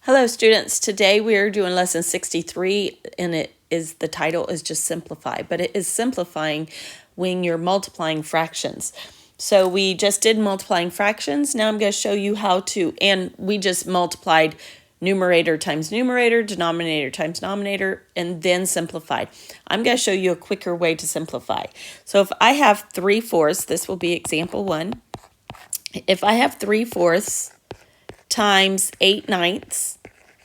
Hello students, today we are doing lesson 63 and the title is just simplify, but it is simplifying when you're multiplying fractions. So we just did multiplying fractions. Now I'm going to show you how to, and we just multiplied numerator times numerator, denominator times denominator, and then simplified. I'm going to show you a quicker way to simplify. So if I have 3/4, this will be example 1. If I have 3/4 times 8/9,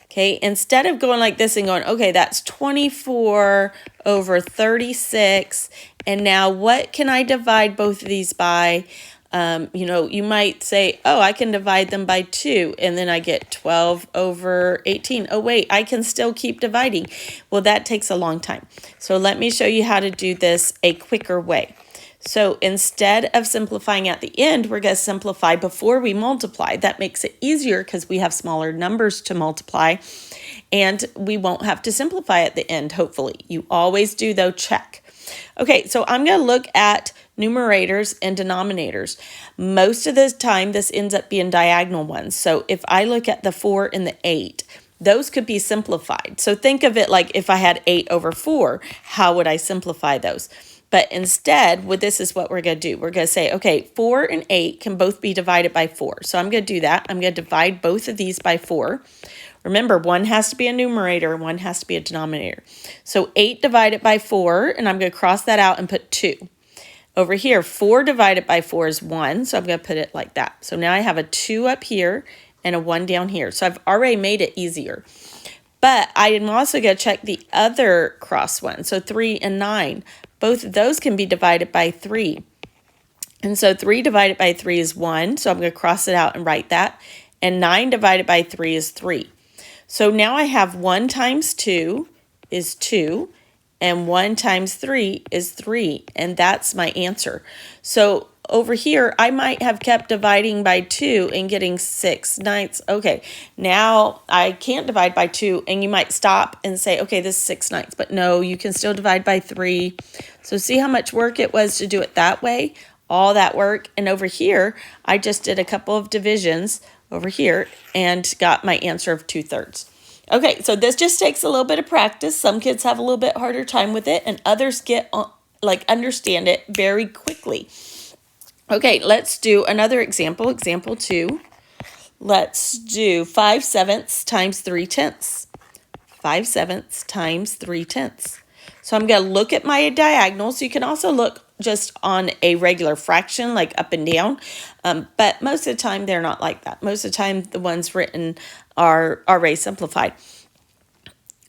okay, instead of going like this and going, okay, that's 24 over 36, and now what can I divide both of these by? You might say, oh, I can divide them by 2, and then I get 12 over 18. Oh, wait, I can still keep dividing. Well, that takes a long time. So let me show you how to do this a quicker way. So instead of simplifying at the end, we're going to simplify before we multiply. That makes it easier because we have smaller numbers to multiply, and we won't have to simplify at the end, hopefully. You always do, though, check. Okay, so I'm going to look at numerators and denominators. Most of the time, this ends up being diagonal ones. So if I look at the 4 and the 8, those could be simplified. So think of it like if I had 8 over 4, how would I simplify those? But instead, this is what we're going to do. We're going to say, okay, 4 and 8 can both be divided by 4. So I'm going to do that. I'm going to divide both of these by 4. Remember, one has to be a numerator, one has to be a denominator. So 8 divided by 4, and I'm going to cross that out and put 2. Over here, 4 divided by 4 is 1, so I'm going to put it like that. So now I have a 2 up here and a 1 down here. So I've already made it easier. But I am also going to check the other cross one. So 3 and 9. Both of those can be divided by 3. And so 3 divided by 3 is 1. So I'm going to cross it out and write that. And 9 divided by 3 is 3. So now I have 1 times 2 is 2. And 1 times 3 is 3. And that's my answer. So over here, I might have kept dividing by 2 and getting 6/9. Okay, now I can't divide by 2, and you might stop and say, okay, this is 6/9. But no, you can still divide by 3. So see how much work it was to do it that way? All that work. And over here, I just did a couple of divisions over here and got my answer of 2/3. Okay, so this just takes a little bit of practice. Some kids have a little bit harder time with it, and others understand it very quickly. Okay, let's do another example, example 2. Let's do 5/7 times 3/10. 5/7 times 3/10. So I'm going to look at my diagonals. You can also look just on a regular fraction, like up and down. But most of the time, they're not like that. Most of the time, the ones written are already simplified.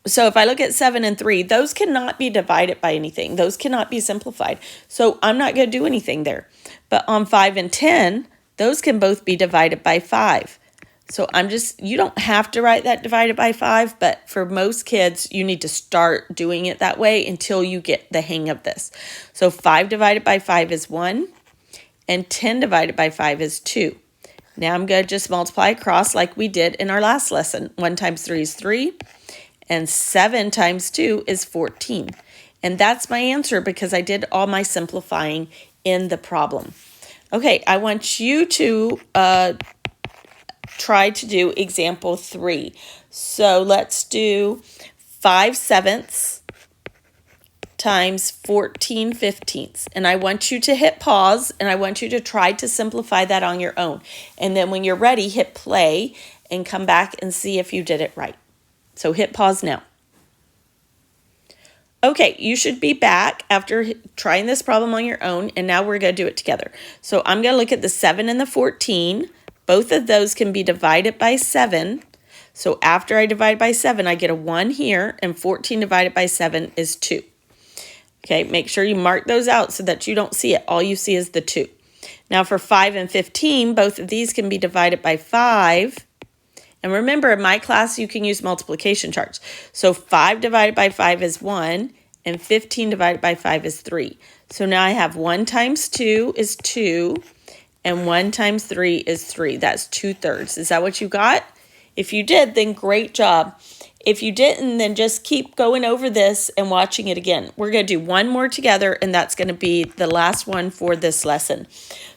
So if I look at 7 and 3, those cannot be divided by anything. Those cannot be simplified. So I'm not going to do anything there. But on 5 and 10, those can both be divided by 5. So you don't have to write that divided by 5, but for most kids, you need to start doing it that way until you get the hang of this. So 5 divided by 5 is 1, and 10 divided by 5 is 2. Now I'm going to just multiply across like we did in our last lesson. 1 times 3 is 3, and 7 times 2 is 14. And that's my answer because I did all my simplifying in the problem. Okay, I want you to try to do example 3. So let's do 5/7 times 14/15. And I want you to hit pause, and I want you to try to simplify that on your own. And then when you're ready, hit play and come back and see if you did it right. So hit pause now. Okay, you should be back after trying this problem on your own, and now we're going to do it together. So I'm going to look at the 7 and the 14. Both of those can be divided by 7. So after I divide by 7, I get a 1 here, and 14 divided by 7 is 2. Okay, make sure you mark those out so that you don't see it. All you see is the 2. Now for 5 and 15, both of these can be divided by 5. And remember, in my class, you can use multiplication charts. So 5 divided by 5 is 1, and 15 divided by 5 is 3. So now I have 1 times 2 is 2, and 1 times 3 is 3. That's 2/3. Is that what you got? If you did, then great job. If you didn't, then just keep going over this and watching it again. We're going to do one more together, and that's going to be the last one for this lesson.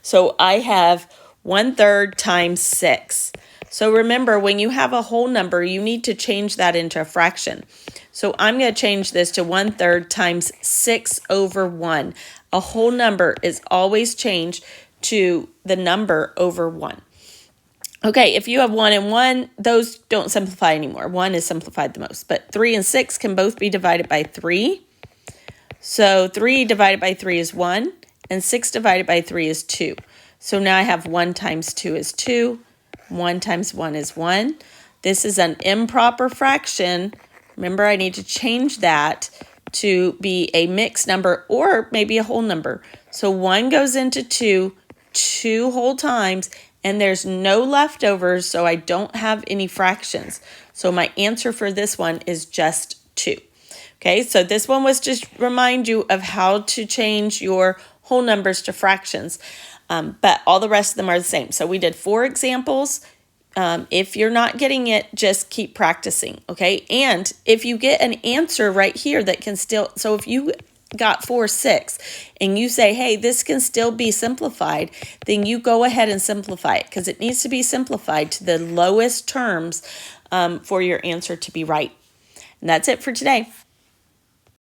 So I have 1/3 times 6. So remember, when you have a whole number, you need to change that into a fraction. So I'm going to change this to 1/3 times 6 over 1. A whole number is always changed to the number over 1. Okay, if you have 1 and 1, those don't simplify anymore. 1 is simplified the most, but 3 and 6 can both be divided by 3. So 3 divided by 3 is 1, and 6 divided by 3 is 2. So now I have 1 times 2 is 2, 1 times 1 is 1. This is an improper fraction. Remember, I need to change that to be a mixed number or maybe a whole number. So 1 goes into 2 whole times, and there's no leftovers, so I don't have any fractions. So my answer for this one is just 2. Okay, so this one was just remind you of how to change your whole numbers to fractions, but all the rest of them are the same. So we did 4 examples. If you're not getting it, just keep practicing, okay? And if you get an answer right here that can still, so if you got 4, 6, and you say, hey, this can still be simplified, then you go ahead and simplify it, because it needs to be simplified to the lowest terms for your answer to be right. And that's it for today.